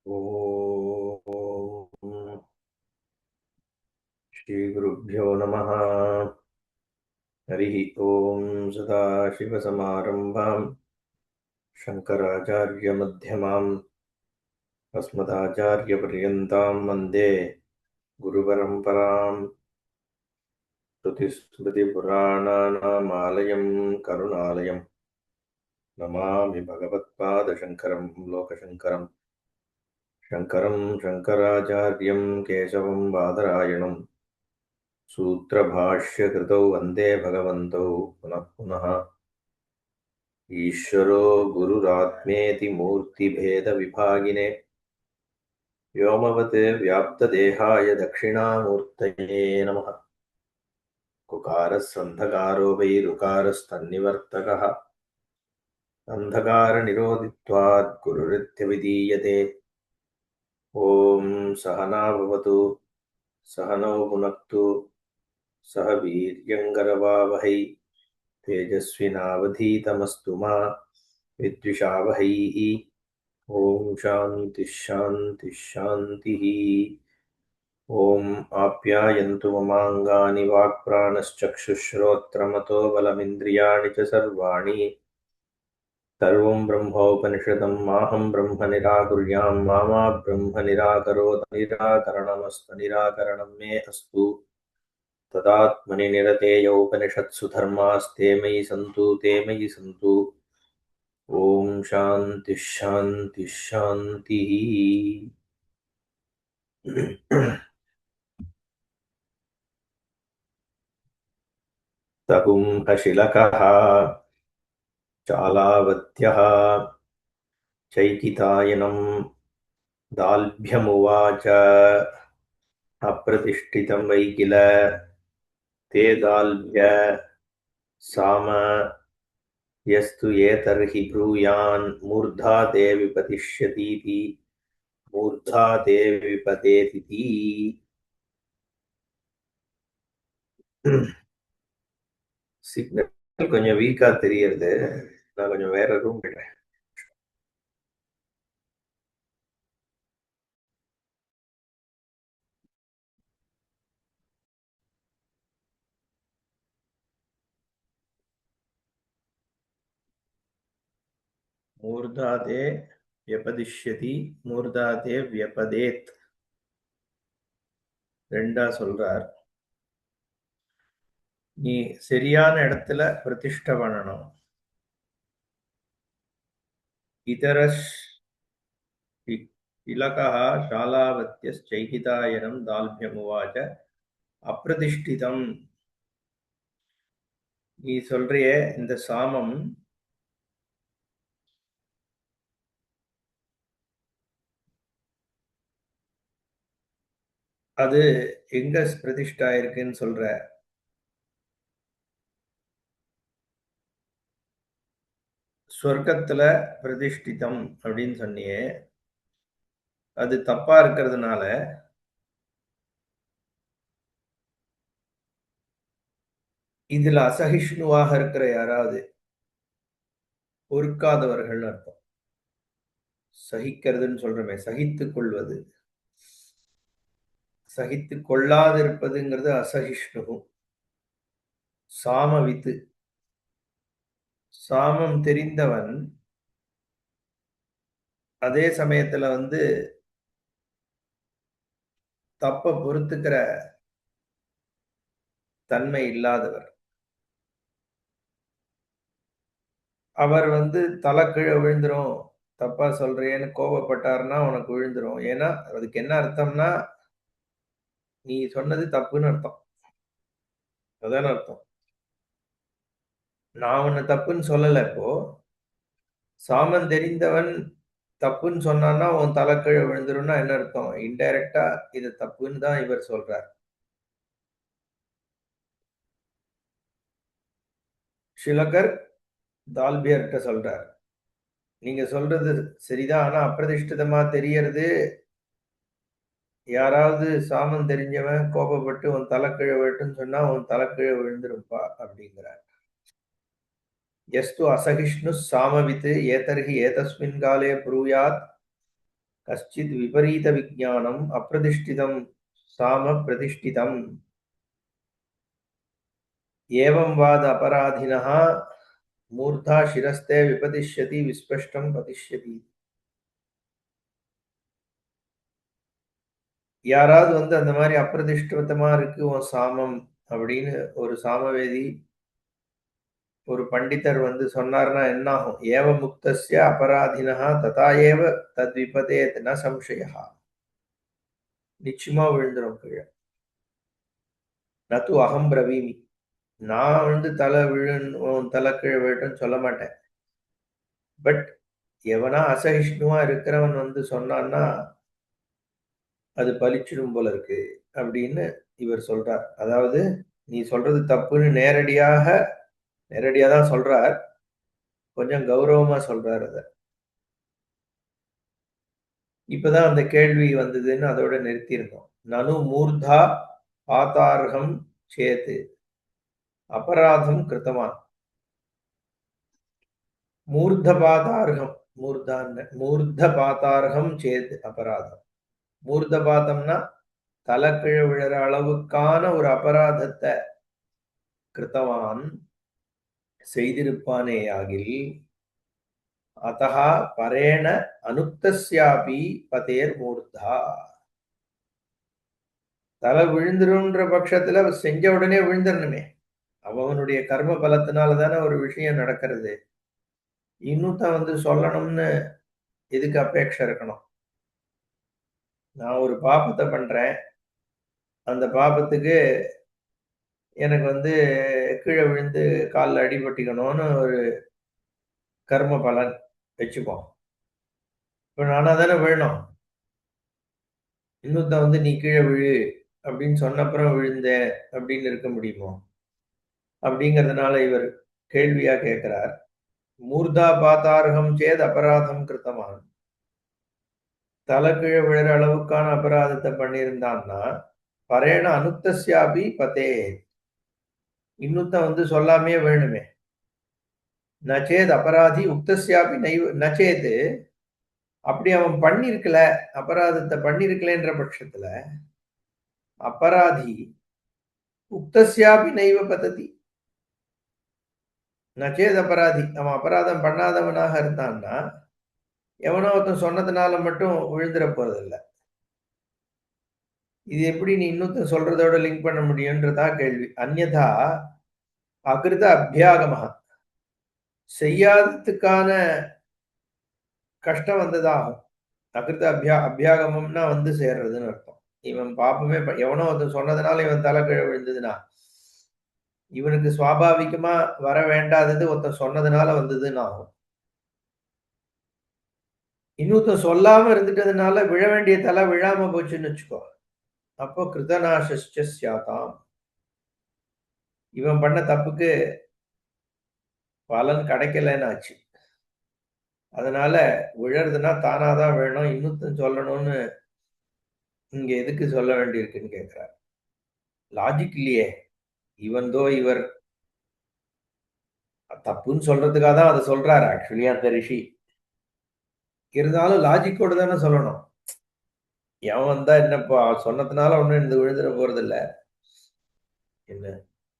ॐ श्रीगुरुभ्यो नमः। हरिः ॐ। सदाशिवसमारम्भां शङ्कराचार्यमध्यमाम् अस्मदाचार्यपर्यन्तां वन्दे गुरुपरम्पराम्। श्रुतिस्मृतिपुराणानामालयं करुणालयं नमामि भगवत्पादशङ्करं लोकशङ्करम्। शङ्करं शङ्कराचार्यं केशवं बादरायणं सूत्रभाष्यकृतौ वन्दे भगवन्तौ पुनः पुनः। ईश्वरो गुरुरात्मेति मूर्तिभेदविभागिने व्योमवत् व्याप्तदेहाय दक्षिणामूर्तये नमः। कुकारस्सन्धकारो वैरुकारस्तन्निवर्तकः अन्धकारनिरोधित्वात् गुरुरित्यभिधीयते। ॐ सहना भवतु सहनौ भुनक्तु सह वीर्यङ्करवावहै तेजस्विनावधीतमस्तु मा विद्विषावहैः। ॐ शान्तिः शान्तिः शान्तिः। ॐ आप्यायन्तु ममाङ्गानि वाक्प्राणश्चक्षुश्रोत्रमतो बलमिन्द्रियाणि च सर्वाणि। सर्वं ब्रह्मोपनिषदं माहं ब्रह्म निराकुर्यां मा ब्रह्म निराकरोत् निराकरणमस्तु निराकरणं मे अस्तु। तदात्मनि निरतेय उपनिषत्सु धर्मास्ते मयि सन्तु ते मयि सन्तु। ॐ शान्तिः शान्तिः शान्तिः। तकुंहशिलकः चालावत्यः चैकितायनं दाल्भ्यमुवाच अप्रतिष्ठितं वै किल ते दाल्भ्य साम यस्तु एतर्हि ब्रूयान् मूर्धा ते विपतिष्यतीति मूर्धा ते विपतेतिति। சிக்னல் கொஞ்சம் வீக்கா தெரியறது. நான் கொஞ்சம் வேற ரூம் போயிட்டேன். மூர்தாதே வியபதிஷ்யதி மூர்தாதே வியபதேத் ரெண்டா சொல்றார். நீ சரியான இடத்துல பிரதிஷ்டை பண்ணணும். இதரஸ் இலகா சாலாவத்தியைகிதாயனம் தால்பியமுவாச்ச அப்பிரதிஷ்டிதம். நீ சொல்றியே இந்த சாமம் அது எங்க பிரதிஷ்டா இருக்குன்னு சொல்ற. சொர்க்கத்துல பிரதிஷ்டிதம் அப்படின்னு சொன்னியே, அது தப்பா இருக்கிறதுனால இதுல அசகிஷ்ணுவாக இருக்கிற யாராவது பொறுக்காதவர்கள் அர்த்தம். சகிக்கிறதுன்னு சொல்றமே, சகித்துக் கொள்வது. சகித்து கொள்ளாதிருப்பதுங்கிறது அசகிஷ்ணு. சாமவித்து சாமம் தெரிந்தவன் அதே சமயத்துல தப்ப பொறுத்துக்கிற தன்மை இல்லாதவர். அவர் தலை கீழே விழுந்துரும், தப்பா சொல்றேன்னு கோபப்பட்டாருன்னா உனக்கு விழுந்துரும். ஏன்னா அதுக்கு என்ன அர்த்தம்னா நீ சொன்னது தப்புன்னு அர்த்தம். அதான அர்த்தம். நான் உன்னை தப்புன்னு சொல்லல. இப்போ சாமம் தெரிந்தவன் தப்புன்னு சொன்னான்னா உன் தலை கீழே விழுந்துரும்னா என்ன அர்த்தம்? இன்டைரக்டா இது தப்புன்னு தான் இவர் சொல்றார். ஷிலகர் தால்பியர்கிட்ட சொல்றார், நீங்க சொல்றது சரிதான், ஆனா அப்பிரதிஷ்டிதமா தெரியறது. யாராவது சாமம் தெரிஞ்சவன் கோபப்பட்டு உன் தலை கீழே விழட்டுன்னு சொன்னா உன் தலை கீழே விழுந்துருப்பா அப்படிங்கிறார். எஸ்து அசகிஷ்ணு சாமவித்து ஏதர்ஹி ஏதஸ்மின் காலே ப்ரூயாத் கஷ்டித் விபரீத விஜானம் அப்பிரதிஷ்டிதம் சாம பிரதிஷ்டிதம் ஏவம் வாத அபராதினः மூர்தா சிரஸ்தே விபதிஷ்யதி விஸ்பஷ்டம் பதிஷ்யதி. யாராவது வந்து அந்த மாதிரி அப்பிரதிஷ்டிதமா இருக்கு உன் சாமம் அப்படின்னு ஒரு சாமவேதி ஒரு பண்டிதர் வந்து சொன்னார்னா என்ன ஆகும்? ஏவ முக்தஸ்ய அபராதினஹ ததா ஏவ தத்விபதேத் ந சம்சயஹ. நிச்சயமா விழுந்துரும் கீழ. நது அகம் பிரவீமி. நான் வந்து தலை உன் தலை கீழ விழட்டும்னு சொல்ல மாட்டேன். பட் எவனா அசகிஷ்ணுவா இருக்கிறவன் வந்து சொன்னான்னா அது பலிச்சிடும் போல இருக்கு அப்படின்னு இவர் சொல்றார். அதாவது நீ சொல்றது தப்புன்னு நேரடியா தான் சொல்றார். கொஞ்சம் கௌரவமா சொல்றார் அத. இப்பதான் அந்த கேள்வி வந்ததுன்னு அதோட நிறுத்தியிருந்தோம். நனு மூர்தா பாதார்ஹம் சேத் அபராதம் கிருத்தவான். மூர்த பாதார்ஹம் மூர்த பாதார்ஹம் சேத் அபராதம். மூர்த பாதம்னா தலைக்கீழ விழுற அளவுக்கான ஒரு அபராதத்தை கிருத்தவான் செய்திருப்பானேயாகில் அத்தஹ பரேண அனுக்தஸ்யாபி பதேர் மூர்தா. தலை விழுந்துருன்ற பட்சத்துல செஞ்ச உடனே விழுந்துடணுமே. அவனுடைய கர்ம பலத்தினால தானே ஒரு விஷயம் நடக்கிறது. இன்னும் வந்து சொல்லணும்னு எதுக்கு அபேட்சை இருக்கணும்? நான் ஒரு பாபத்தை பண்றேன். அந்த பாபத்துக்கு எனக்கு வந்து கீழே விழுந்து காலில் அடிபட்டுக்கணும்னு ஒரு கர்ம பலன் வச்சுப்போம். இப்ப நானா தானே விழணும். இன்னொருத்தன் வந்து நீ கீழே விழு அப்படின்னு சொன்னப்புறம் விழுந்தேன் அப்படின்னு இருக்க முடியுமோ? அப்படிங்கிறதுனால இவர் கேள்வியா கேட்கிறார். மூர்தா பாதார்ஹம் சேத் அபராதம் கிருத்தவான். தலை கீழே விழுற அளவுக்கான அபராதத்தை பண்ணியிருந்தான்னா பரேண அனுக்தஸ்யாபி பதே. இன்னொருத்தன் வந்து சொல்லாமையே வேணுமே. நச்சேத் அபராதி உக்தஸ்யாபி நச்சேத். அப்படி அவன் பண்ணிருக்கல, அபராதத்தை பண்ணிருக்கலன்ற பட்சத்துல அபராதி உக்தஸ்யாபி நைவ பததி. நச்சேத் அபராதி அவன் அபராதம் பண்ணாதவனாக இருந்தான்னா எவனோ ஒருத்தன் சொன்னதுனால மட்டும் விழுந்துட போறதில்ல. இது எப்படி நீ இன்னொருத்தன் சொல்றதோட லிங்க் பண்ண முடியும்ன்றதா கேள்வி. அந்யதா அகிருத அபியாகம செய்யாததுக்கான கஷ்டம் வந்ததாகும். அகிருத அபியாகமம்னா வந்து சேர்றதுன்னு அர்த்தம். இவன் பாப்பமே எவனோ ஒருத்தன் சொன்னதுனால இவன் தலை கீழ விழுந்ததுன்னா இவனுக்கு சுவாபாவிகமா வர வேண்டாதது ஒருத்தன் சொன்னதுனால வந்ததுன்னு ஆகும். இன்னொருத்தன் சொல்லாம இருந்துட்டதுனால விழ வேண்டிய தலை விழாம போச்சுன்னு வச்சுக்கோ. அப்போ கிருதநாசஸ்ச ஸ்யாதாம். இவன் பண்ண தப்புக்கு பலன் கிடைக்கலன்னு ஆச்சு. அதனால விழறதுன்னா தானாதான் விழணும். இன்னொருத்தன் சொல்லணும்னு இங்க எதுக்கு சொல்ல வேண்டியிருக்குன்னு கேட்கிறார். லாஜிக் இல்லையே. ஈவன் தோ இவர் தப்புன்னு சொல்றதுக்காக தான் அதை சொல்றாரு ஆக்சுவலி அந்த ரிஷி. இருந்தாலும் லாஜிக்கோட தானே சொல்லணும். எவன் வந்தா என்னப்பா சொன்னதுனால ஒண்ணும் இந்த விழுந்துட போறது இல்ல. என்ன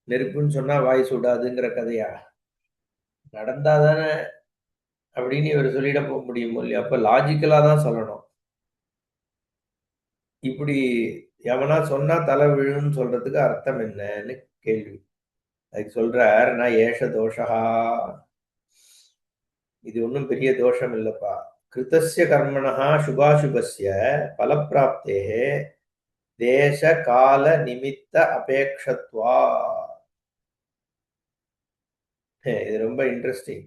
நெருப்புன்னு சொன்னா வாய் சுடாதுங்கிற கதையா? நடந்தாதானே அப்படின்னு இவர் சொல்லிட போக முடியுமோ இல்லையா? அப்ப லாஜிக்கலா தான் சொல்லணும். இப்படி எவனா சொன்னா தலை விழுன்னு சொல்றதுக்கு அர்த்தம் என்னன்னு கேள்வி. அதுக்கு சொல்றார் நான் ஏஷ தோஷா. இது ஒன்றும் பெரிய தோஷம் இல்லப்பா. கிருத்தஸ்ய கர்மணா சுபாசுபஸ்ய பலப்பிராப்தேः தேச கால நிமித்த அபேக்ஷத்வா. இது ரொம்ப இன்ட்ரெஸ்டிங்.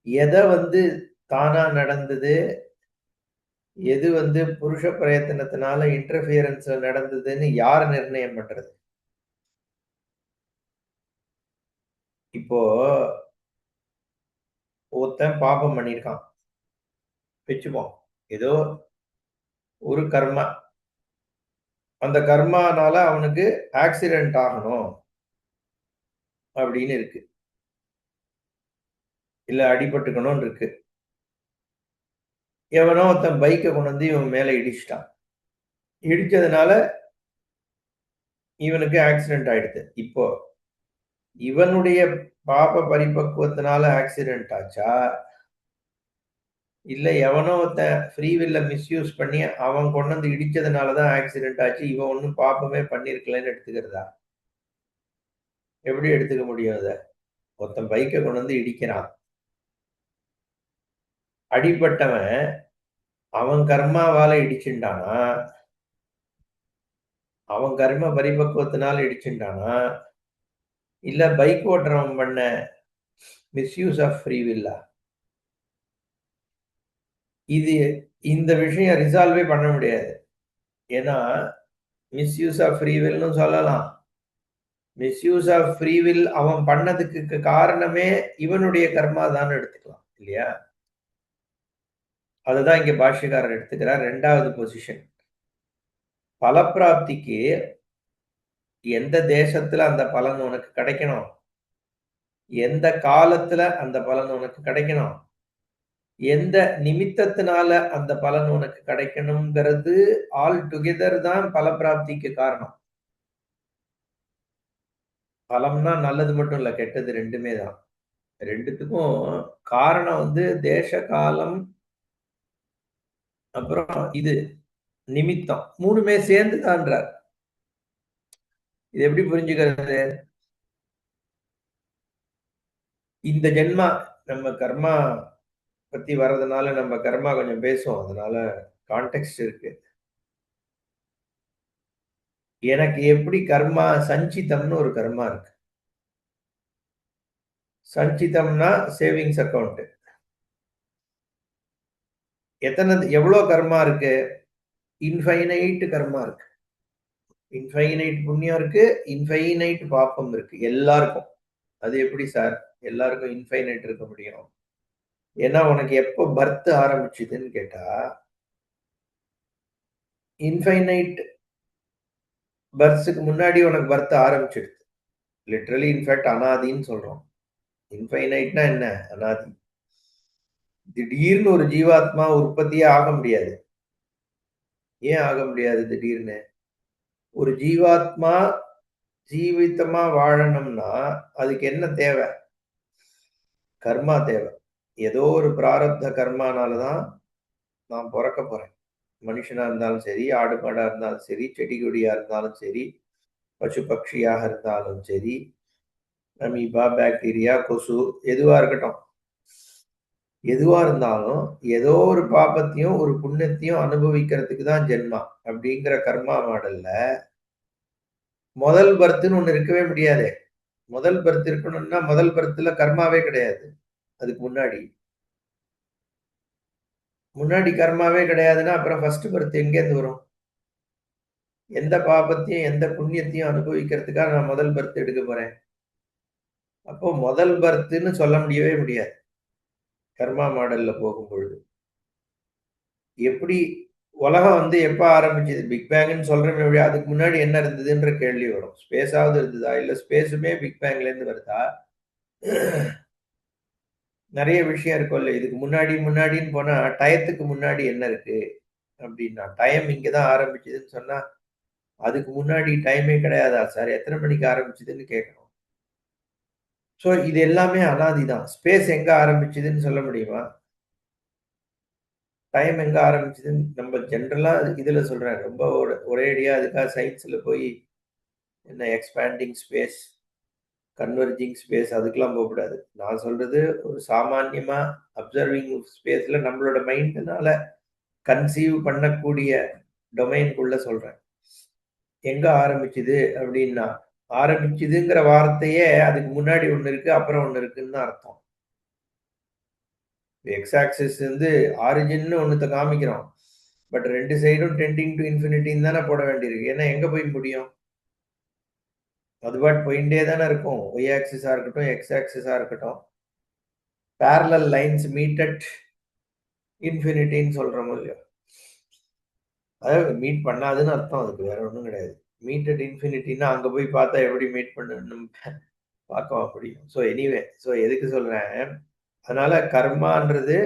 எதை வந்து தானா நடந்தது, எது வந்து புருஷ பிரயத்தனத்தினால இன்டர்ஃபியரன்ஸ்ல நடந்ததுன்னு யார் நிர்ணயம் பண்றது? இப்போ ஒருத்தன் பாபம் பண்ணியிருக்கான் வச்சுப்போம். ஏதோ ஒரு கர்மா. அந்த கர்மானால அவனுக்கு ஆக்சிடென்ட் ஆகணும் அப்படின்னு இருக்கு. இல்ல அடிபட்டுக்கணும்னு இருக்கு. எவனோ ஒருத்தன் பைக்க கொண்டு வந்து இவன் மேல இடிச்சுட்டான். இடிச்சதுனால இவனுக்கு ஆக்சிடென்ட் ஆயிடுது. இப்போ இவனுடைய பாப பரிபக்குவத்தினால ஆக்சிடென்ட் ஆச்சா? இல்ல எவனோ ஒருத்தன் ஃப்ரீ வில்ல மிஸ்யூஸ் பண்ணி அவன் கொண்டு வந்து இடிச்சதுனால தான் ஆக்சிடென்ட் ஆச்சு. இவன் ஒண்ணும் பாப்பமே பண்ணியிருக்கலன்னு எடுத்துக்கிறதா? எப்படி எடுத்துக்க முடியும் அத? ஒருத்தன் பைக்க கொண்டு வந்து இடிக்கிறான். அடிபட்டவன் அவன் கர்மாவால இடிச்சுண்டானா? அவன் கர்ம பரிபக்குவத்தினால இடிச்சுண்டானா? இல்ல பைக் ஓட்டுறவன் பண்ண மிஸ்யூஸ் ஆஃப் ஃப்ரீ வில்லா? இது இந்த விஷயம் ரிசால்வே பண்ண முடியாது. ஏன்னா, மிஸ்யூஸ் ஆஃப் ஃப்ரீ வில்ன்னு சொல்லலாம். மிஸ்யூஸ் ஆஃப் ஃப்ரீ வில் அவன் பண்ணதுக்கு காரணமே இவனுடைய கர்மா தான்னு எடுத்துக்கலாம். இல்லையா? அதுதான் இங்க பாஷ்யக்காரர் எடுத்துக்கிறார் 2வது பொசிஷன். பலப்பிராப்திக்கு எந்த தேசத்துல அந்த பலன் உனக்கு கிடைக்கணும்? எந்த காலத்துல அந்த பலன் உனக்கு கிடைக்கணும்? எந்த நிமித்தத்தினால அந்த பலன் உனக்கு கிடைக்கணுங்கிறது ஆல் டுகெதர் தான் பலப்பிராப்திக்கு காரணம். பலம்னா நல்லது மட்டும் இல்ல, கெட்டது 2மே தான். 2த்துக்கும் காரணம் வந்து தேச, காலம், அப்புறம் இது நிமித்தம். 3மே சேர்ந்து தான்றார். இது எப்படி புரிஞ்சுக்கிறது? இந்த ஜென்மா நம்ம கர்மா பத்தி வர்றதுனால நம்ம கர்மா கொஞ்சம் பேசுவோம். அதனால கான்டெக்ஸ்ட் இருக்கு. எனக்கு எப்படி கர்மா சஞ்சிதம்னு ஒரு கர்மா இருக்கு. சஞ்சிதம்னா சேவிங்ஸ் அக்கவுண்ட். எவ்வளோ கர்மா இருக்கு? இன்ஃபைனைட் கர்மா இருக்கு. இன்ஃபைனைட் புண்ணியம் இருக்கு. இன்ஃபைனைட் பாப்பம் இருக்கு. எல்லாருக்கும். அது எப்படி சார்? எல்லாருக்கும் இன்ஃபைனைட் இருக்க முடியும்? ஏன்னா உனக்கு எப்போ பர்த் ஆரம்பிச்சுதுன்னு கேட்டா, இன்ஃபைனைட் பர்த்ஸ்க்கு முன்னாடி உனக்கு பர்த் ஆரம்பிச்சிடுது. லிட்டரலி இன்ஃபேக்ட் அனாதின்னு சொல்றோம். இன்ஃபைனைட்னா என்ன? அனாதி. திடீர்னு ஒரு ஜீவாத்மா உற்பத்தியே ஆக முடியாது. ஏன் ஆக முடியாது திடீர்னு? ஒரு ஜீவாத்மா ஜீவிதமா வாழணும்னா, அதுக்கு என்ன தேவை? கர்மா தேவை. ஏதோ ஒரு பிராரப்த கர்மானால தான் நான் பொறக்க போறேன். மனுஷனா இருந்தாலும் சரி, ஆடு மாடா இருந்தாலும் சரி, செடி கொடியா இருந்தாலும் சரி, பசு பட்சியாக இருந்தாலும் சரி, அமீபா, பாக்டீரியா, கொசு எதுவா இருக்கட்டும். எதுவா இருந்தாலும் ஏதோ ஒரு பாபத்தையும், ஒரு புண்ணியத்தையும் அனுபவிக்கிறதுக்கு தான் ஜென்மா. அப்படிங்கிற கர்மா மாடல்ல முதல் பர்த்ன்னு ஒண்ணு இருக்கவே முடியாதே. முதல் பர்த் இருக்கணும்னா, முதல் பர்த்ல கர்மாவே கிடையாது. அதுக்கு முன்னாடி. முன்னாடி கர்மாவே கிடையாதுன்னா, அப்புறம் ஃபர்ஸ்ட் பர்த் எங்கேருந்து வரும்? எந்த பாபத்தையும், எந்த புண்ணியத்தையும் அனுபவிக்கிறதுக்காக நான் முதல் பர்த் எடுக்க போறேன்? அப்போ முதல் பர்த்ன்னு சொல்ல முடியவே முடியாது. கர்மா மாடல்ல போகும்பொழுது. எப்படி உலகம் வந்து எப்ப ஆரம்பிச்சது? பிக் பேங்ன்னு சொல்றோமே ஒழிய, அதுக்கு முன்னாடி என்ன இருந்ததுன்ற கேள்வி வரும். ஸ்பேஸாவது இருந்ததா? இல்ல ஸ்பேஸுமே பிக் பேங்லேருந்து வருதா? நெறைய விஷயம் இருக்கும்ல. இதுக்கு முன்னாடின்னு போனா, டயத்துக்கு முன்னாடி என்ன இருக்கு? அப்டின்னா, டைம் இங்க தான் ஆரம்பிச்சதுன்னு சொன்னா, அதுக்கு முன்னாடி டைமே கிடையாதா சார்? எத்தன மணிக்கு ஆரம்பிச்சதுன்னு கேட்கணும். ஸோ இது எல்லாமே அனாதி தான். ஸ்பேஸ் எங்க ஆரம்பிச்சதுன்னு சொல்ல முடியுமா? டைம் எங்க ஆரம்பிச்சதுன்னு நம்ம ஜெனரலா இதுல சொல்றேன். ரொம்ப ஒரேடியா அதுக்காக சயின்ஸ்ல போய் என்ன எக்ஸ்பேண்டிங் ஸ்பேஸ், கன்வர்ஜிங் ஸ்பேஸ் அதுக்கெல்லாம் போக்கூடாது. நான் சொல்றது ஒரு சாமான்யமா அப்சர்விங் ஸ்பேஸ்ல நம்மளோட மைண்ட்னால கன்சீவ் பண்ணக்கூடிய டொமைன்குள்ள சொல்றேன். எங்க ஆரம்பிச்சது அப்டின்னா, ஆரம்பிச்சதுங்கிற வார்த்தையே அதுக்கு முன்னாடி ஒண்ணு இருக்கு, அப்புறம் ஒண்ணு இருக்குன்னு தான் அர்த்தம். எக்ஸ் ஆக்சிஸ் வந்து ஆரிஜின்னு ஒண்ணுத்த காமிக்கிறோம். பட் 2 சைடும் டெண்டிங் டூ இன்ஃபினிட்டின்னு தானே போட வேண்டியிருக்கு. ஏன்னா எங்க போய் முடியும்? அது பாட்டு போயிட்டே தானே இருக்கும். ஒய் ஆக்சிஸா இருக்கட்டும், எக்ஸ் ஆக்சிஸா இருக்கட்டும். பேரலல் லைன்ஸ் மீட் அட் இன்ஃபினிட்டின்னு சொல்றோமோ இல்லையோ. அதாவது மீட் பண்ணாதுன்னு அர்த்தம் அதுக்கு. வேற ஒண்ணும் கிடையாது. மீட் அட் இன்ஃபினிட்டின்னா அங்க போய் பார்த்தா எப்படி மீட் பண்ணணும் பார்க்கவா முடியும்? ஸோ எனிவே, ஸோ எதுக்கு சொல்றேன்? அதனால கர்மான்றது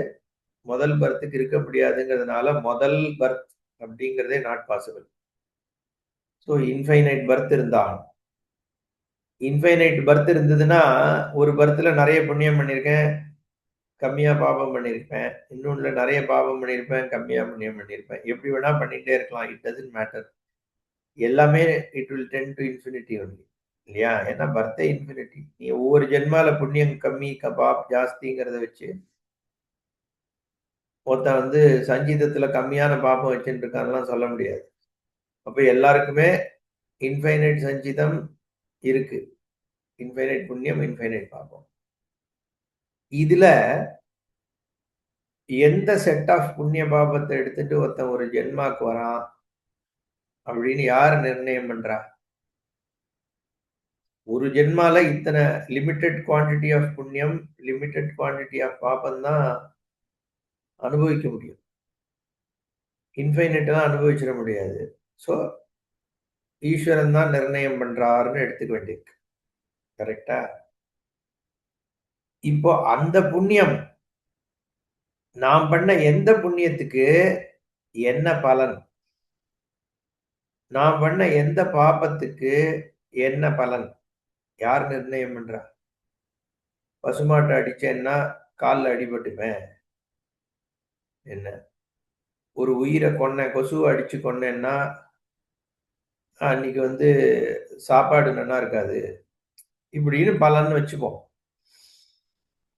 முதல் பர்த்துக்கு இருக்க முடியாதுங்கிறதுனால முதல் பர்த் அப்படிங்கிறதே not possible. So infinite birth இருந்தாலும் இன்ஃபைனைட் பர்த் இருந்ததுன்னா ஒரு பர்த்ல நிறைய புண்ணியம் பண்ணியிருக்கேன், கம்மியா பாபம் பண்ணியிருப்பேன். இன்னொன்னுல நிறைய பாபம் பண்ணியிருப்பேன், கம்மியா புண்ணியம் பண்ணியிருப்பேன். எப்படி வேணா பண்ணிட்டே இருக்கலாம். It doesn't matter. எல்லாமே it will tend to infinity only. இல்லையா? ஏன்னா பர்த்தே இன்ஃபினிட்டி. நீ ஒவ்வொரு ஜென்மால புண்ணியம் கம்மி, பாப் ஜாஸ்திங்கிறத வச்சு ஒருத்தன் வந்து சங்கீதத்துல கம்மியான பாப்பம் வச்சுட்டு இருக்கான்லாம் சொல்ல முடியாது. அப்ப எல்லாருக்குமே இன்ஃபைனைட் சஞ்சிதம் இருக்கு. இன்ஃபைனைட் புண்ணியம், இன்ஃபைனைட் பாபம். இதுல எந்த செட் ஆஃப் புண்ணிய பாபத்தை எடுத்துட்டு ஒருத்தன் ஒரு ஜென்மாக்கு வரான் அப்படின்னு யார் நிர்ணயம் பண்றா? ஒரு ஜென்மால இத்தனை லிமிட்டெட் குவான்டிட்டி ஆஃப் புண்ணியம், லிமிட்டெட் குவான்டிட்டி ஆஃப் பாபம் தான் அனுபவிக்க முடியும். இன்ஃபைனைட் எல்லாம் அனுபவிச்சிட முடியாது. ஸோ ஈஸ்வரன் தான் நிர்ணயம் பண்றாருன்னு எடுத்துக்க வேண்டியிருக்கு. கரெக்டா? இப்போ அந்த புண்ணியம் நாம் பண்ண எந்த புண்ணியத்துக்கு என்ன பலன், நாம் பண்ண எந்த பாபத்துக்கு என்ன பலன் யார் நிர்ணயம் பண்றா? பசுமாட்டை அடிச்சேன்னா காலில் அடிபட்டுப்பேன். என்ன ஒரு உயிரை கொன்னேன், கொசுவை அடிச்சு கொன்னேன்னா அன்னைக்கு வந்து சாப்பாடு நல்லா இருக்காது. இப்படின்னு பலன்னு வச்சுப்போம்.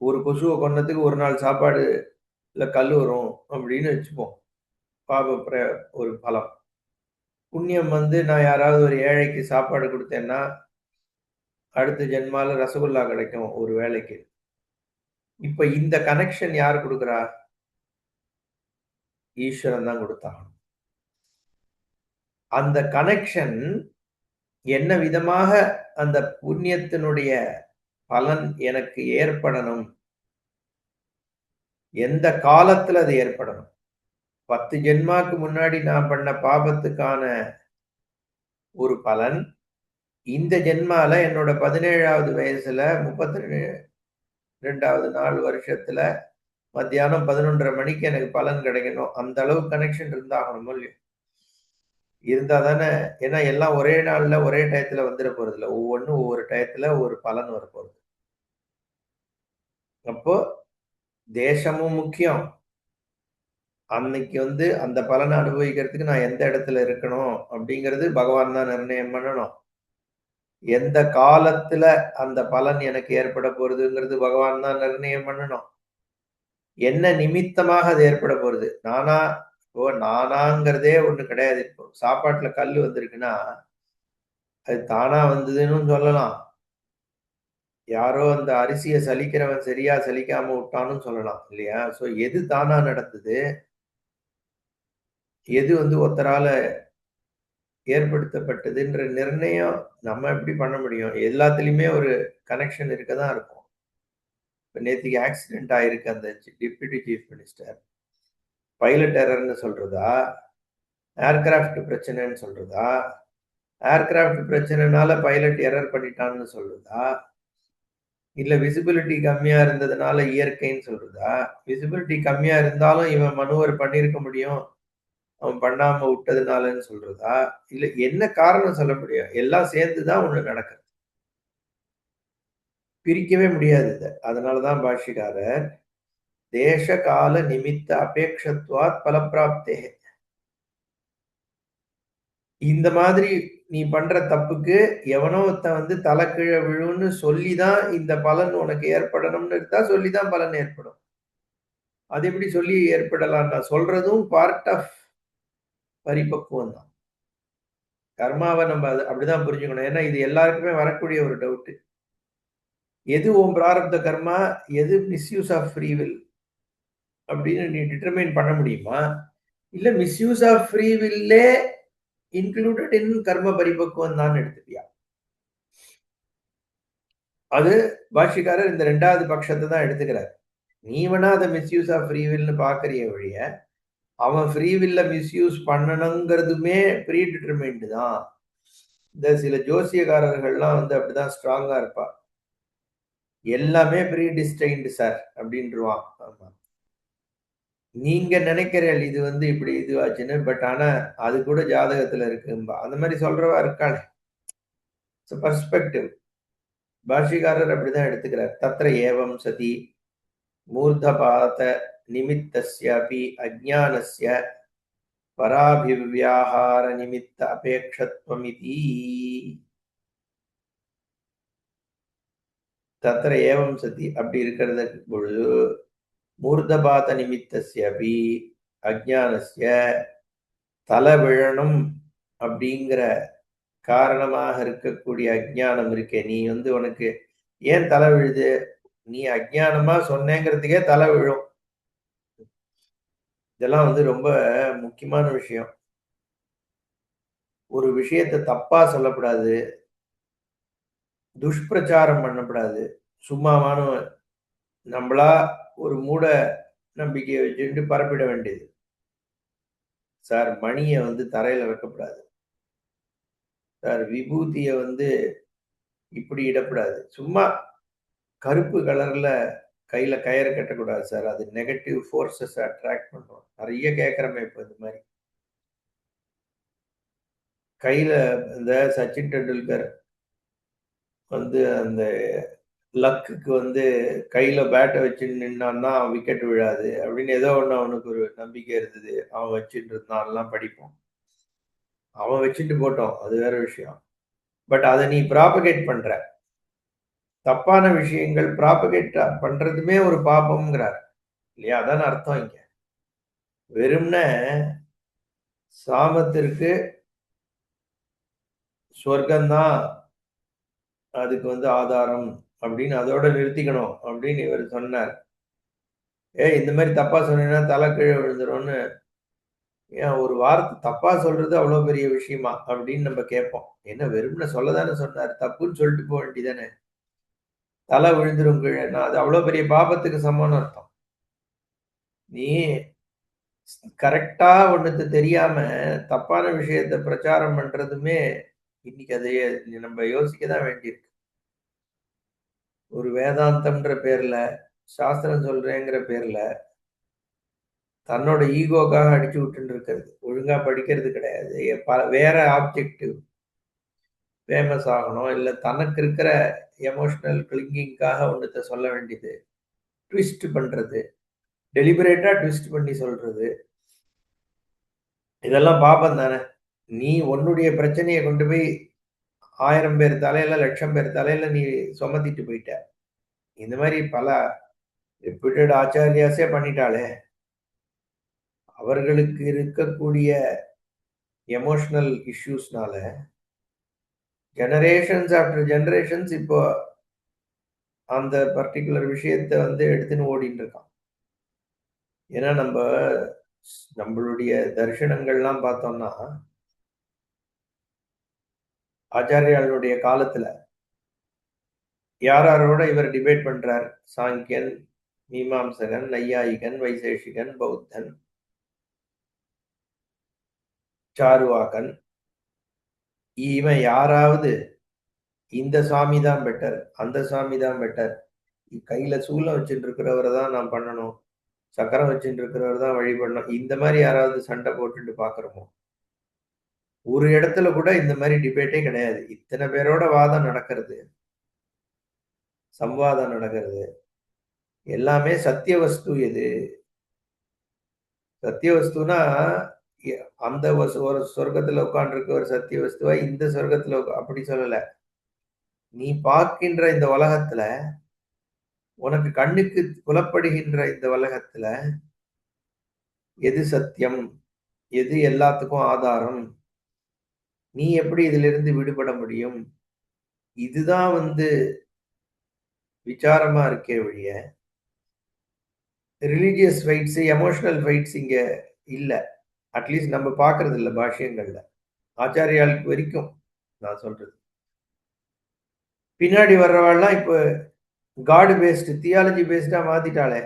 ஒரு கொசுவை கொன்னதுக்கு ஒரு நாள் சாப்பாடு இல்ல கல் வரும் அப்படின்னு வச்சுப்போம். பாப ஒரு பலம். புண்ணியம் வந்து நான் யாராவது ஒரு ஏழைக்கு சாப்பாடு கொடுத்தேன்னா அடுத்த ஜென்மால ரசகுல்லா கிடைக்கும் ஒரு வேலைக்கு. இப்ப இந்த கனெக்ஷன் யார் கொடுக்குறா? ஈஸ்வரன் தான் கொடுத்தான். அந்த கனெக்ஷன் என்ன விதமாக அந்த புண்ணியத்தினுடைய பலன் எனக்கு ஏற்படணும், எந்த காலத்துல அது ஏற்படணும். 10 ஜென்மாக்கு முன்னாடி நான் பண்ண பாபத்துக்கான ஒரு பலன் இந்த ஜென்மால என்னோட 17வது வயசுல 32வது நாள் வருஷத்துல மத்தியானம் 11:30 மணிக்கு எனக்கு பலன் கிடைக்கணும். அந்த அளவு கனெக்ஷன் இருந்தாகணும் இல்லையோ? இருந்தா தானே. ஏன்னா எல்லாம் ஒரே நாள்ல ஒரே டயத்துல வந்துட போறது இல்ல. ஒவ்வொன்றும் ஒவ்வொரு டயத்துல ஒரு பலன் வரப்போகுது. அப்போ தேசமும் முக்கியம். அன்னைக்கு வந்து அந்த பலனை அனுபவிக்கிறதுக்கு நான் எந்த இடத்துல இருக்கணும் அப்படிங்கிறது பகவான் தான் நிர்ணயம் பண்ணணும். எந்த காலத்துல அந்த பலன் எனக்கு ஏற்பட போறதுங்கிறது பகவான் தான் நிர்ணயம் பண்ணணும். என்ன நிமித்தமாக அது ஏற்பட போறது? நானாங்கிறதே ஒண்ணு கிடையாது. இப்போ சாப்பாட்டுல கல்லு வந்திருக்குன்னா அது தானா வந்ததுன்னு சொல்லலாம். யாரோ அந்த அரிசிய சலிக்கிறவன் சரியா சலிக்காம விட்டான்னு சொல்லலாம் இல்லையா? சோ எது தானா நடந்தது? எது வந்து ஒருத்தரால ஏற்படுத்தப்பட்டதுன்ற நிர்ணயம் நம்ம எப்படி பண்ண முடியும்? எல்லாத்துலயுமே ஒரு கனெக்ஷன் இருக்க தான் இருக்கும். இப்ப நேத்திக்கு ஆக்சிடென்ட் ஆயிருக்கு அந்த டெப்யூட்டி சீஃப் மினிஸ்டர். பைலட் எரர்ன்னு சொல்றதா? ஏர்கிராஃப்ட் பிரச்சனைன்னு சொல்றதா? ஏர்கிராஃப்ட் பிரச்சனைனால பைலட் எரர் பண்ணிட்டான்னு சொல்றதா? இல்ல விசிபிலிட்டி கம்மியா இருந்ததுனால இயற்கைன்னு சொல்றதா? விசிபிலிட்டி கம்மியா இருந்தாலும் இவன் மனூவர் பண்ணியிருக்க முடியும். அவன் பண்ணாம விட்டதுனாலன்னு சொல்றதா? இல்ல என்ன காரணம் சொல்ல முடியும்? எல்லாம் சேர்ந்து தான் ஒண்ணு நடக்குது. பிரிக்கவே முடியாது இத. அதனால தான் பாஷ்யக்காரர் தேச கால நிமித்த அபேக்ஷத்வாத் பலப்பிராப்தே. இந்த மாதிரி நீ பண்ற தப்புக்கு எவனோ ஒருத்தன் வந்து தலை கீழ விழுன்னு சொல்லி தான் இந்த பலன் உனக்கு ஏற்படணும்னு இருந்தா சொல்லி தான் பலன் ஏற்படும். அது எப்படி சொல்லி ஏற்படலாம்? நான் சொல்றதும் பார்ட் ஆஃப் பரிபக்குவம் தான். கர்மாவை நம்ம அப்படிதான் புரிஞ்சுக்கணும். ஏன்னா இது எல்லாருக்குமே வரக்கூடிய ஒரு டவுட். எது உன் பிராரப்த கர்மா, எது மிஸ்யூஸ் ஆஃப் ஃப்ரீ வில் அப்படின்னு நீ டிட்டர்மைன் பண்ண முடியுமா? இல்ல மிஸ்யூஸ் ஆஃப் ஃப்ரீ வில்லே இன்க்ளூடட் இன் கர்ம பரிபக்குவம் தான் எடுத்துப்பியா? அது பாஷ்யக்காரர் இந்த 2வது பட்சத்தை தான் எடுத்துக்கிறார். நீ வேணா அதை மிஸ்யூஸ் ஆஃப் ஃப்ரீ வில்னு பாக்குறிய ஒழிய அவன் ஃப்ரீ வில்ல மிஸ்யூஸ் பண்ணணுங்கிறதுமே ப்ரீ டிட்டர்மைன்டு தான். இந்த சில ஜோசியக்காரர்கள்லாம் வந்து அப்படிதான் ஸ்ட்ராங்கா இருப்பா. எல்லாமே ப்ரீ டிஸ்டைன்டு சார் அப்படின்ட்டுருவான். ஆமா. நீங்க நினைக்கிறீர்கள் இது வந்து இப்படி இதுவாச்சுன்னு. பட் ஆனா அது கூட ஜாதகத்துல இருக்கும்பா. அந்த மாரி சொல்றவா இருக்காளே. It's perspective. பாஷ்யக்காரர் அப்படிதான் எடுத்துக்கிறார். தத்ர ஏவம் சதி மூர்த்தபாத நிமித்தஸ்யாபி அஜ்ஞானஸ்ய பராபிவ்யாஹார நிமித்த அபேக்ஷத்வமிதி. தத்ர ஏவம் சதி அப்படி இருக்கிறது பொழுது மூர்த்தபாத நிமித்தஸ்யபி அஜ்ஞானஸ்ய தலை விழணும் அப்படிங்கிற காரணமாக இருக்கக்கூடிய அஜ்ஞானம் இருக்கே. நீ வந்து உனக்கு ஏன் தலை விழுது? நீ அஜ்ஞானமா சொன்னேங்கிறதுக்கே தலை விழும். இதெல்லாம் வந்து ரொம்ப முக்கியமான விஷயம். ஒரு விஷயத்த தப்பா சொல்லக்கூடாது. துஷ்பிரச்சாரம் பண்ணக்கூடாது. சும்மாவான நம்மளா ஒரு மூட நம்பிக்கைய வச்சுட்டு பரப்பிட வேண்டியது. சார் மணிய வந்து தரையில வைக்கக்கூடாது. சார் விபூதிய வந்து இப்படி இடக்கூடாது. சும்மா கருப்பு கலர்ல கையில கயிறு கட்டக்கூடாது சார். அது நெகட்டிவ் ஃபோர்ஸஸ அட்ராக்ட் பண்ணும். நெறைய கேட்கிறோமே இப்ப இந்த மாரி. கையில இந்த சச்சின் டெண்டுல்கர் வந்து அந்த லக்குக்கு வந்து கையில பேட்ட வச்சுட்டு நின்னான்னா விக்கெட் விழாது அப்படின்னு ஏதோ ஒண்ணு அவனுக்கு ஒரு நம்பிக்கை இருந்தது. அவன் வச்சுட்டு இருந்தான்லாம் படிப்போம். அவன் வச்சுட்டு போட்டோம். அது வேற விஷயம். பட் அத நீ ப்ராபகேட் பண்ற. தப்பான விஷயங்கள் ப்ராபகேட் பண்றதுமே ஒரு பாபம்ங்கிறார். இல்லையா? அதான அர்த்தம் இங்க. வெறுமனே சாமத்திற்கு சொர்க்கம் தான் அதுக்கு வந்து ஆதாரம் அப்படின்னு அதோட நிறுத்திக்கணும் அப்படின்னு இவர் சொன்னார். ஏய் இந்த மாதிரி தப்பா சொன்னீங்கன்னா தலை கீழ விழுந்துரும்னு. ஏன் ஒரு வார்த்தை தப்பா சொல்றது அவ்வளவு பெரிய விஷயமா அப்படின்னு நம்ம கேட்போம். என்ன வெறுமனே சொல்லதானே சொன்னார். தப்புன்னு சொல்லிட்டு போக வேண்டியதானே. தலை விழுந்துரும் கீழன்னா அது அவ்வளவு பெரிய பாபத்துக்கு சமம்னு அர்த்தம். நீ கரெக்டா ஒண்ணுத்த தெரியாம தப்பான விஷயத்த பிரச்சாரம் பண்றதுமே இன்னைக்கு அதைய நம்ம யோசிக்க தான் வேண்டியிருக்கு. ஒரு வேதாந்தம்ன்ற பேர்ல, சாஸ்திரம் சொல்றேங்கிற பேர்ல, தன்னோட ஈகோக்காக அடிச்சு விட்டுட்டு இருக்கிறது. ஒழுங்கா படிக்கிறது கிடையாது. வேற ஆப்ஜெக்டிவ் ஃபேமஸ் ஆகணும். இல்ல தனக்கு இருக்கிற எமோஷனல் கிளிங்கிங்காக ஒண்ணுத்த சொல்ல வேண்டியது. ட்விஸ்ட் பண்றது. டெலிபரேட்டா ட்விஸ்ட் பண்ணி சொல்றது. இதெல்லாம் பாபம் தானே. நீ உன்னுடைய பிரச்சனைய கொண்டு போய் 1000 பேர் தலையில, லட்சம் பேர் தலையில நீ சுமத்திட்டு போயிட்ட. இந்த மாரி பல ரெப்யூட்டட் ஆச்சாரியாஸே பண்ணிட்டாளே! அவர்களுக்கு இருக்கக்கூடிய எமோஷனல் இஷ்யூஸ்னால ஜெனரேஷன்ஸ் ஆஃப்டர் ஜெனரேஷன்ஸ் இப்போ அந்த பர்ட்டிகுலர் விஷயத்த வந்து எடுத்துன்னு ஓடிட்டு இருக்கான். ஏன்னா நம்மளுடைய தரிசனங்கள்லாம் பார்த்தோம்னா, ஆச்சாரியாளுடைய காலத்துல யார் யாரோட இவர் டிபேட் பண்றார்? சாங்கியன், மீமாம்சகன், நையாயிகன், வைசேஷிகன், பௌத்தன், சாருவாகன். இவன் யாராவது இந்த சாமி தான் பெட்டர், அந்த சாமி தான் பெட்டர். கையில சூலம் வச்சுட்டு இருக்கிறவரை தான் நான் பண்ணணும். சக்கரம் வச்சுட்டு இருக்கிறவர் தான் வழிபடணும். இந்த மாரி யாராவது சண்டை போட்டுட்டு பார்க்குறோமோ? ஒரு இடத்துல கூட இந்த மாரி டிபேட்டே கிடையாது. இத்தன பேரோட வாதம் நடக்கிறது. சம்வாதம் நடக்கிறது. எல்லாமே சத்திய வஸ்து எது? சத்திய வஸ்துனா, எ அந்த ஒரு சொர்க்கத்துல உட்கார்ந்திருக்கவர் சத்திய வஸ்துவா, இந்த சொர்க்கத்துல அப்படி சொல்லல. நீ பார்க்கின்ற இந்த உலகத்துல, உனக்கு கண்ணுக்கு புலப்படுகின்ற இந்த உலகத்துல, எது சத்தியம்? எது எல்லாத்துக்கும் ஆதாரம்? நீ எப்படி இதிலிருந்து விடுபட முடியும்? இதுதான் வந்து விசாரமா இருக்கே ஒழிய, ரிலிஜியஸ் ஃபைட்ஸ், எமோஷனல் ஃபைட்ஸ் இங்க இல்ல. அட்லீஸ்ட் நம்ம பார்க்கறது இல்ல பாஷ்யங்கள்ல. ஆச்சாரியாளுக்கு வரைக்கும் நான் சொல்றது. பின்னாடி வர்றவாள்லாம் இப்ப காட் பேஸ்டு, தியாலஜி பேஸ்டா மாத்திட்டாளே!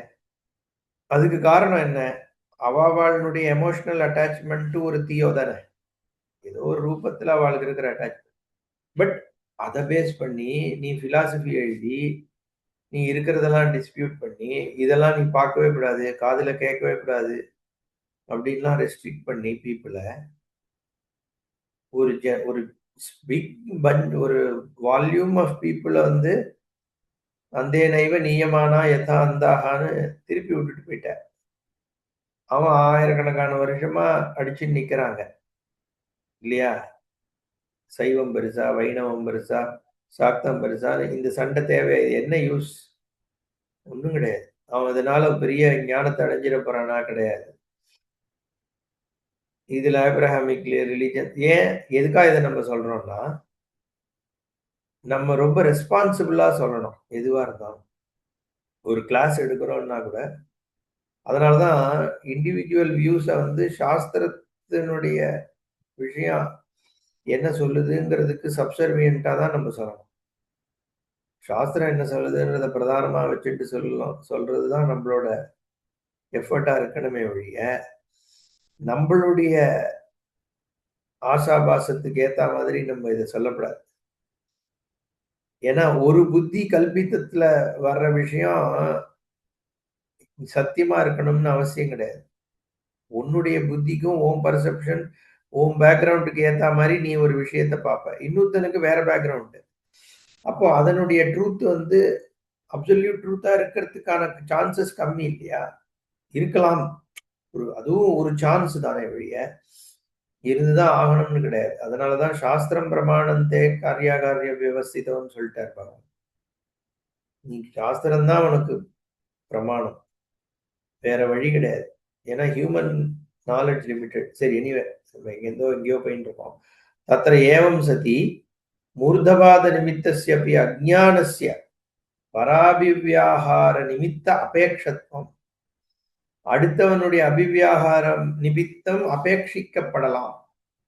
அதுக்கு காரணம் என்ன? அவாவாளுடைய எமோஷனல் அட்டாச்மென்ட் ஒரு தியோ தானே! ஏதோ ஒரு ரூபத்துல அவளுக்கு இருக்கிற அட்டாச்மென்ட். பட் அத பேஸ் பண்ணி நீ பிலாசபி எழுதி, நீ இருக்கிறதெல்லாம் டிஸ்பியூட் பண்ணி, இதெல்லாம் நீ பார்க்கவே கூடாது, காதுல கேட்கவே கூடாது அப்படின்லாம் ரெஸ்ட்ரிக்ட் பண்ணி பீப்பிள ஒரு பிக் ஒரு வால்யூம் ஆஃப் பீப்பிள வந்து "அந்தேனைவ நீயமானா யதா அந்தாகான்னு" திருப்பி விட்டுட்டு போயிட்டார். அவன் ஆயிரக்கணக்கான வருஷமா அடிச்சுன்னு நிக்கிறாங்க. இல்லையா? சைவம் பெருசா, வைணவம் பெருசா, சாக்தம் பெருசான்னு இந்த சண்டை தேவை. என்ன யூஸ்? ஒண்ணும் கிடையாது. அவன் இதனால பெரிய ஞானத்த அடைஞ்சிட போறானா? கிடையாது. இதுல ஆப்ரஹாமிக் ரிலிஜன் ஏன் எதுக்காக இத நம்ம சொல்றோம்னா, நம்ம ரொம்ப ரெஸ்பான்சிபிளா சொல்லணும். எதுவா இருந்தாலும். ஒரு கிளாஸ் எடுக்கிறோம்னா கூட, அதனால தான் இண்டிவிஜுவல் வியூஸ வந்து சாஸ்திரத்தினுடைய விஷயம் என்ன சொல்லுதுங்கிறதுக்கு சப்சர்வியன்ட்டா தான் நம்ம சொல்லணும். சாஸ்திரம் என்ன சொல்லுதுன்றத பிரதானமா வச்சுட்டு சொல்றது தான் நம்மளோட எஃபர்ட்டா இருக்கணுமே ஒழிய, நம்பளுடைய ஆசாபாசத்துக்கு ஏத்தா மாதிரி நம்ம இத சொல்லக்கூடாது. ஏன்னா, ஒரு புத்தி கல்பித்தத்துல வர்ற விஷயம் சத்தியமா இருக்கணும்னு அவசியம் கிடையாது. உன்னுடைய புத்திக்கும், உன் பெர்செப்ஷன், உன் பேக்கிரவுண்டுக்கு ஏத்தா மாரி நீ ஒரு விஷயத்த பார்ப்ப. இன்னொருத்தனுக்கு வேற பேக்கிரவுண்டு. அப்போ அதனுடைய ட்ரூத் வந்து அப்சல்யூட் ட்ரூத்தா இருக்கிறதுக்கான சான்சஸ் கம்மி இல்லையா? இருக்கலாம். அதுவும் ஒரு சான்ஸ் தானே ஒழிய, இருந்துதான் ஆகணும்னு கிடையாது. அதனால தான் சாஸ்திரம் பிரமாணந்தே கார்யாகாரிய வியவஸ்திதம்னு சொல்லிட்டாரு பாருங்க. நீ சாஸ்திரம் தான் உனக்கு பிரமாணம். வேற வழி கிடையாது. ஏன்னா ஹியூமன் நாலெட்ஜ் லிமிட்டட். சரி எனிவே நம்ம எங்கேயோ போயிட்டு இருக்கோம். தத்ர ஏவம் சதி மூர்தபாத நிமித்தஸ்யபி அஜ்ஞானஸ்ய பராபிவ்யாகார நிமித்த அபேக்ஷத்வம். அடுத்தவனுடைய அபிவியாகாரம் நிமித்தம் அபேட்சிக்கப்படலாம்.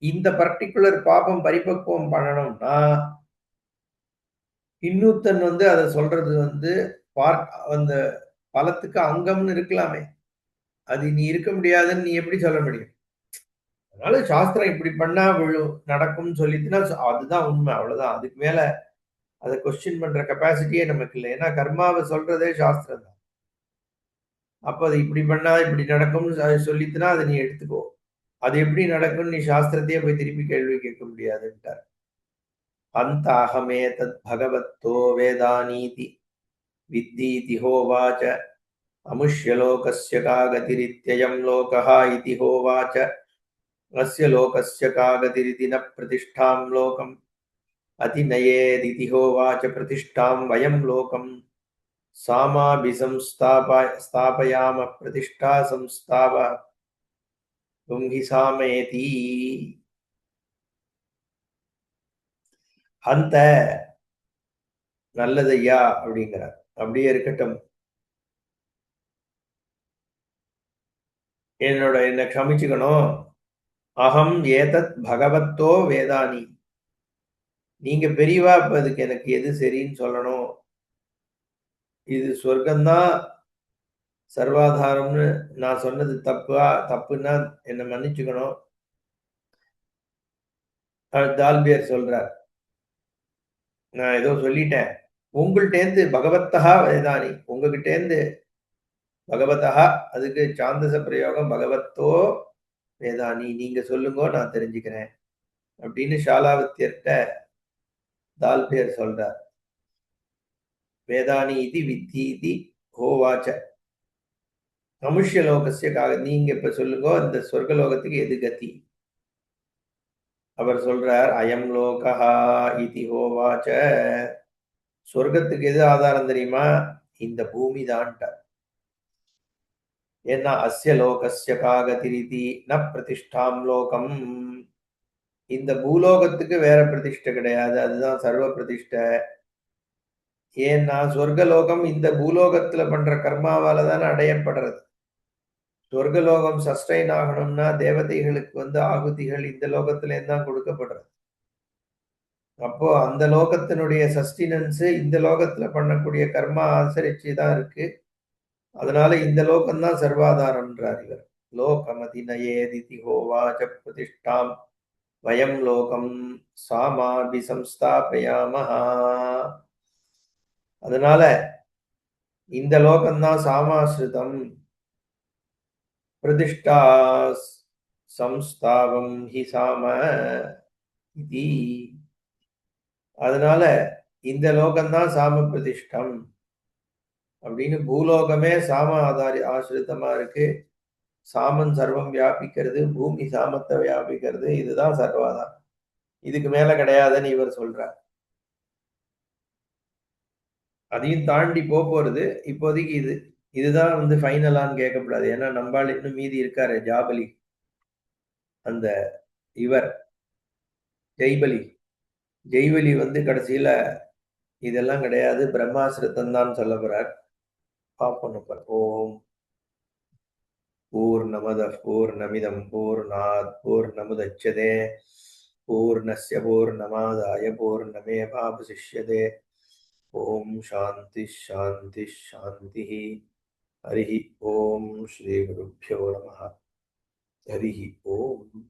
இந்த பர்ட்டிகுலர் பாபம் பரிபக்குவம் பண்ணணும்னா, இன்னொருத்தன் வந்து அத சொல்றது வந்து பார்ட் அந்த பலத்துக்கு அங்கம்னு இருக்கலாமே! அது நீ இருக்க முடியாதுன்னு நீ எப்படி சொல்ல முடியும்? அதனால சாஸ்திரம் இப்படி பண்ணா நடக்கும்னு சொல்லிச்சுன்னா, அதுதான் உண்மை. அவ்வளவுதான். அதுக்கு மேல அத கொஸ்டின் பண்ற கெப்பாசிட்டியே நமக்கு இல்ல. ஏன்னா கர்மாவ சொல்றதே சாஸ்திரம் தான். அப்ப அது இப்படி பண்ணா இப்படி நடக்கும்னு அது சொல்லிச்சுன்னா, அத நீ எடுத்துக்கோ. அது எப்படி நடக்கும்னு நீ சாஸ்திரத்தையே போய் திருப்பி கேள்வி கேட்க முடியாதுன்ட்டார். "அந்தாஹமேதத் பகவத்தோ வேதானீதி வித்தீதி ஹோவாச்ச அமுஷ்யலோகஸ்ய கா கதிரித்யயம் லோகः இதி ஹோவாச்ச அஸ்ய லோகஸ்ய கா கதிரிதி ந பிரதிஷ்டாம் லோகம் அதிநயேதிதி ஹோவாச்ச பிரதிஷ்டாம் வயம் லோகம் ஸ்தாபயாம பிரதிஷ்டா சம்ஸ்தாப தும்ஹி சாமேதி." "அந்த நல்லதையா" அப்படிங்கிறார். அப்படியே இருக்கட்டும். என்ன க்ஷமிச்சுக்கணும். அகம் ஏதத் பகவத்தோ வேதானி. நீங்க பெரியவா, இப்ப அதுக்கு எனக்கு எது சரின்னு சொல்லணும். இது சொர்க்கம் தான் சர்வாதாரம்னு நான் சொன்னது தப்புன்னா என்ன மன்னிச்சுக்கணும். தால்பியர் சொல்றார். நான் ஏதோ சொல்லிட்டேன். உங்கள்ட்டேந்து பகவத்தஹா வேதானி. உங்ககிட்டேந்து பகவதஹா அதுக்கு சாந்தச பிரயோகம் பகவத்தோ வேதானி. நீங்க சொல்லுங்கோ நான் தெரிஞ்சுக்கிறேன். அப்படின்னு ஷாலாவத்தியர்ட்ட தால்பியர் சொல்றார். வேதானி இதி வித்தீதி ஹோவாச்ச மனுஷ்ய லோகஸ்ய நீங்க இப்ப சொல்லுங்க இந்த சொர்க்கலோகத்துக்கு எது கதி? அவர் சொல்றார் அயம் லோகஹா இதி ஹோவாச்ச. சொர்க்கத்துக்கு எது ஆதாரம் தெரியுமா? இந்த பூமி தான்ட்டார். ஏன்னா அஸ்ய லோகஸ்ய காகதிரிதி ந பிரதிஷ்டாம் லோகம். இந்த பூலோகத்துக்கு வேற பிரதிஷ்டை கிடையாது. அதுதான் சர்வ பிரதிஷ்டை. ஏன்னா சொர்க்கலோகம் இந்த பூலோகத்துல பண்ற கர்மாவால தானே அடையப்படுறது. சொர்க்கலோகம் சஸ்டைன் ஆகணும்னா தேவதைகளுக்கு வந்து ஆகுதிகள் இந்த லோகத்துல தான் கொடுக்கப்படுறது. அப்போ அந்த லோகத்தினுடைய சஸ்டினன்ஸ் இந்த லோகத்துல பண்ணக்கூடிய கர்மா ஆசரிச்சு தான் இருக்கு. அதனால இந்த லோகம் தான் சர்வாதாரம்ன்றார் இவர். லோகமதிநயேதிதி ஹோவாச பிரதிஷ்டாம் வயம் லோகம் சாமாபி சம்ஸ்தாபயாமஹா. அதனால இந்த லோகம்தான் சாமாஸ்ருதம் பிரதிஷ்டா சம்ஸ்தாவம் ஹி சாம இதி. அதனால இந்த லோகம்தான் சாம பிரதிஷ்டம் அப்படின்னு பூலோகமே சாம ஆசிரித்தமா இருக்கு. சாமன் சர்வம் வியாபிக்கிறது, பூமி சாமத்தை வியாபிக்கிறது, இதுதான் சர்வாதான், இதுக்கு மேல கிடையாதுன்னு இவர் சொல்றார். அதையும் தாண்டி போறது இப்போதைக்கு இதுதான் ஃபைனலான்னு கேட்கக்கூடாது. ஏன்னா நம்பாள் இன்னும் மீதி இருக்காரு, ஜாபலி, அந்த இவர் ஜெய்பலி. ஜெய்வலி கடைசியில இதெல்லாம் கிடையாது, பிரம்மாசிரத்தம் தான் சொல்ல போறார். பார்ப்போம். ஓம் பூர்ணமதః பூர்ணமிதம் பூர்ணாத் பூர்ணமுதச்யதே பூர்ணஸ்ய பூர்ணமாதாய பூர்ணமேவாவசிஷ்யதே. ஓம் சாந்தி சாந்தி சாந்தி. ஹரி ஓம் ஸ்ரீ குருभ्यो நமः. ஹரி ஓம்.